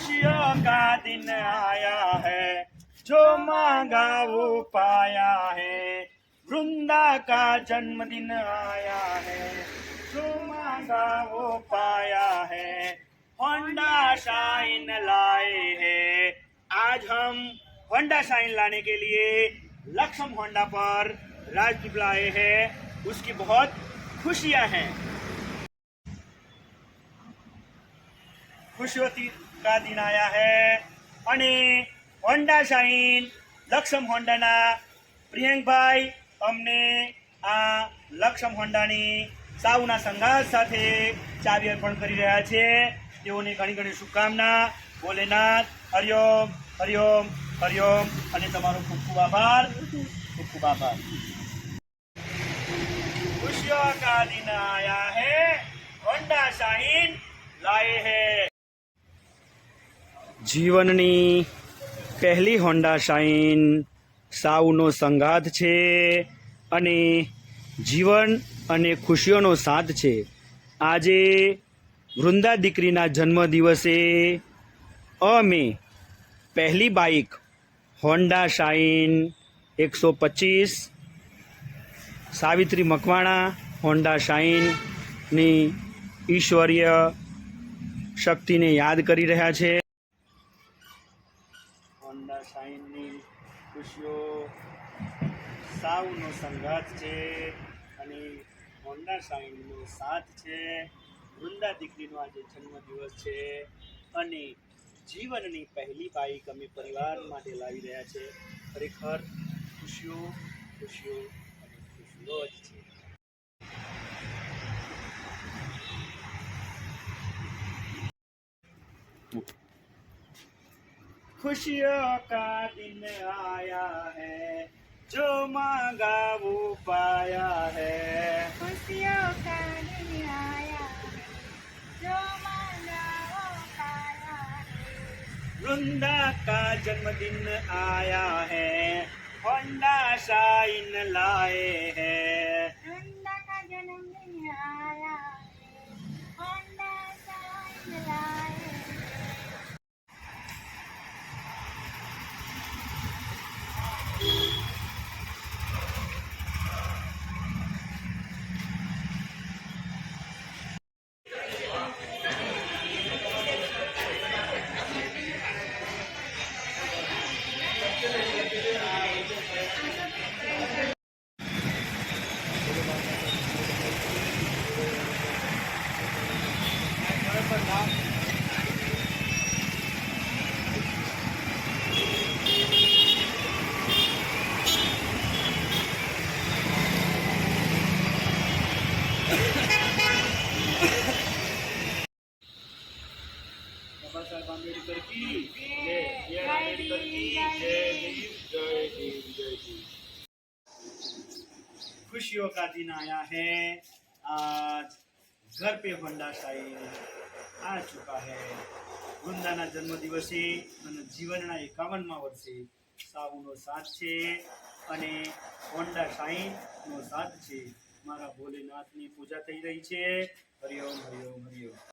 खुशियों का दिन आया है, जो मांगा वो पाया है। वृंदा का जन्मदिन आया है, जो मांगा वो पाया है। होंडा शाइन लाए हैं। आज हम होंडा शाइन लाने के लिए लक्ष्म होंडा पर राजदीप लाए हैं। उसकी बहुत खुशियां हैं। खुशियों का दिन आया है અને હોન્ડા શાઇન લક્ષમ હોન્ડાના પ્રિયંકભાઈ અમને આ લક્ષમ હોન્ડાની સાઉના સંઘાત સાથે ચાવી અર્પણ કરી રહ્યા છે. તેઓને ઘણી ઘણી શુભકામના. ભોલેનાથ હરિઓમ હરિઓમ હરિઓમ અને તમારો ખૂબ ખૂબ આભાર. ખૂબ ખૂબ આભાર. खुशियों का दिन आया है, होंडा शाइन लाए हैं. જીવનની પહેલી હોન્ડા શાઇન સાઉનો સંગાથ છે અને જીવન અને ખુશીઓનો સાથ છે. આજે વૃંદા દીકરીના જન્મદિવસે અમે પહેલી bike Honda Shine 125 Savitri Makwana Honda શાઇનની ઈશ્વરીય શક્તિને યાદ કરી રહ્યા છે. હોન્ડા શાઇનની ખુશીઓ સાઉનો સંઘાત છે અને હોન્ડા શાઇનનો સાથ છે. વૃંદા દીકરીનો આજે જન્મદિવસ છે અને જીવનની પહેલી બાઇક અમે પરિવાર માટે લાવી રહ્યા છે. ખરેખર ખુશીઓ ખુશીઓ અને ખુશીઓ જ છે. खुशियों का दिन आया है, जो मांगा वो पाया है. खुशियों का दिन आया है, जो मांगा वो पाया है. वृंदा का जन्मदिन आया है, होंडा शाइन लाए हैं. वृंदा का जन्मदिन आया है, होंडा शाइन लाए हैं. बाबा साहेब आंबेडकर की जय. जय आंबेडकर की जय. जय भीम जय भीम. खुशियों का दिन आया है. आज घर पे होंडा शाइन आ चुका है. વૃંદાના જન્મદિવસે અને જીવનના 51મા વર્ષે સાઉનો સાથ છે અને હોન્ડા શાઇનનો સાથ છે. મારા ભોલેનાથની પૂજા થઈ રહી છે. હરિઓમ હરિઓમ હરિઓમ.